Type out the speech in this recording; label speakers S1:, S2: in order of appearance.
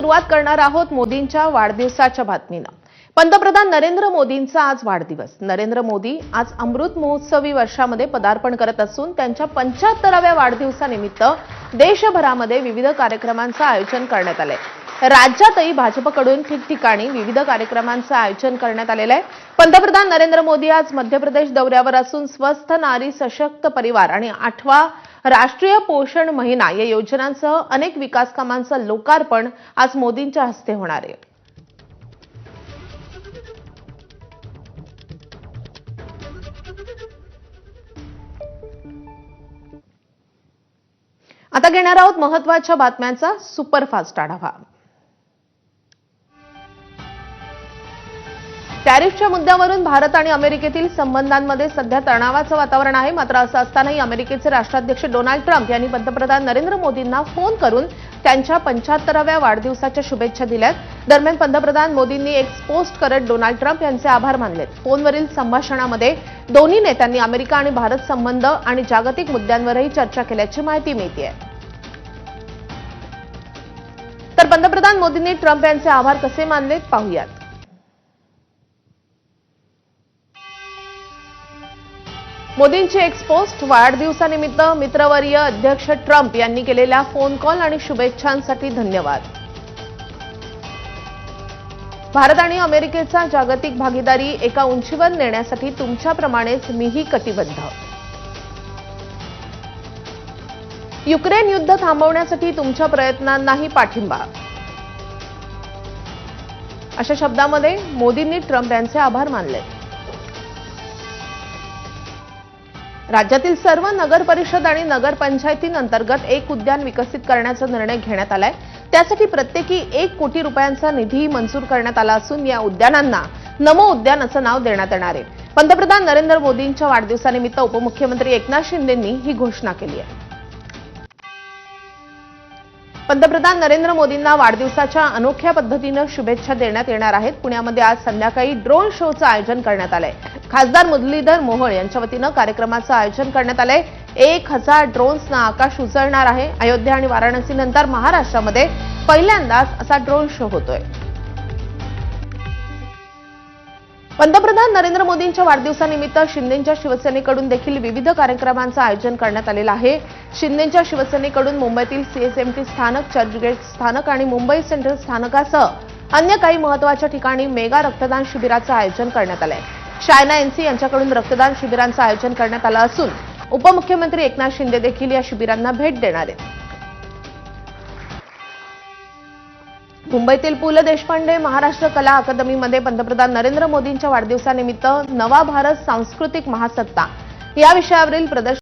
S1: सुरुवात करणार आहोत मोदींच्या वाढदिवसाच्या बातमीनं। पंतप्रधान नरेंद्र मोदींचा आज वाढदिवस। नरेंद्र मोदी आज अमृत महोत्सवी वर्षामध्ये पदार्पण करत असून त्यांच्या 75व्या वाढदिवसानिमित्त देशभरामध्ये विविध कार्यक्रमांचं आयोजन करण्यात आलंय। राज्यातही भाजपकडून ठिकठिकाणी विविध कार्यक्रमांचं आयोजन करण्यात आलेलं आहे। पंतप्रधान नरेंद्र मोदी आज मध्य प्रदेश दौऱ्यावर असून स्वस्थ नारी सशक्त परिवार आणि 8वा राष्ट्रीय पोषण महिना या योजनांसह अनेक विकास कामांचं लोकार्पण आज मोदींच्या हस्ते होणार आहे। आता घेणार आहोत महत्त्वाच्या बातम्यांचा सुपरफास्ट आढावा। टॅरिफच्या मुद्द्यावरून भारत आणि अमेरिकेतील संबंधांमध्ये सध्या तणावाचं वातावरण आहे। मात्र असं असतानाही अमेरिकेचे राष्ट्राध्यक्ष डोनाल्ड ट्रम्प यांनी पंतप्रधान नरेंद्र मोदींना फोन करून त्यांच्या 75व्या वाढदिवसाच्या शुभेच्छा दिल्यात। दरम्यान पंतप्रधान मोदींनी एक पोस्ट करत डोनाल्ड ट्रम्प यांचे आभार मानलेत। फोनवरील संभाषणामध्ये दोन्ही नेत्यांनी अमेरिका आणि भारत संबंध आणि जागतिक मुद्द्यांवरही चर्चा केल्याची माहिती मिळते। तर पंतप्रधान मोदींनी ट्रम्प यांचे आभार कसे मानलेत पाहूयात। मोदींची एक्स पोस्ट। वाढदिवसानिमित्त मित्रवर्य अध्यक्ष ट्रम्प यांनी केलेल्या फोन कॉल आणि शुभेच्छांसाठी धन्यवाद। भारत आणि अमेरिकेचा जागतिक भागीदारी एका उंचीवर नेण्यासाठी तुमच्याप्रमाणेच मीही कटिबद्ध। युक्रेन युद्ध थांबवण्यासाठी तुमच्या प्रयत्नांनाही पाठिंबा। अशा शब्दांमध्ये मोदींनी ट्रम्प यांचे आभार मानले। राज्यातील सर्व नगर परिषद आणि नगर पंचायतींअंतर्गत एक उद्यान विकसित करण्याचा निर्णय घेण्यात आलाय। त्यासाठी प्रत्येकी 1 कोटी रुपयांचा निधी मंजूर करण्यात आला असून या उद्यानांना नमो उद्यान असं नाव देण्यात येणार आहे। पंतप्रधान नरेंद्र मोदींच्या वाढदिवसानिमित्त उपमुख्यमंत्री एकनाथ शिंदेंनी ही घोषणा केली आहे। पंतप्रधान नरेंद्र मोदींना वाढदिवसाच्या अनोख्या पद्धतीने शुभेच्छा देण्यात येणार आहेत। पुण्यामध्ये आज संध्याकाळी ड्रोन शोचं आयोजन करण्यात आलंय। खासदार मुरलीधर मोहोळ यांच्या वतीनं कार्यक्रमाचं आयोजन करण्यात आलंय। 1000 ड्रोन्सनं आकाश उजळणार आहे। अयोध्या आणि वाराणसी नंतर महाराष्ट्रामध्ये पहिल्यांदाच असा ड्रोन शो होतोय। पंतप्रधान नरेंद्र मोदींच्या वाढदिवसानिमित्त शिंदेंच्या शिवसेनेकडून देखील विविध कार्यक्रमांचं आयोजन करण्यात आलेलं आहे। शिंदेंच्या शिवसेनेकडून मुंबईतील सीएसएमटी स्थानक, चर्चगेट स्थानक आणि मुंबई सेंट्रल स्थानकासह अन्य काही महत्त्वाच्या ठिकाणी मेगा रक्तदान शिबिराचं आयोजन करण्यात आलंय। शायना एनसी यांच्याकडून रक्तदान शिबिरांचं आयोजन करण्यात आलं असून उपमुख्यमंत्री एकनाथ शिंदे देखील या शिबिरांना भेट देणार आहेत। मुंबईतील पु ल देशपांडे महाराष्ट्र कला अकादमीमध्ये पंतप्रधान नरेंद्र मोदींच्या वाढदिवसानिमित्त नवा भारत सांस्कृतिक महासत्ता या विषयावरील प्रदर्शन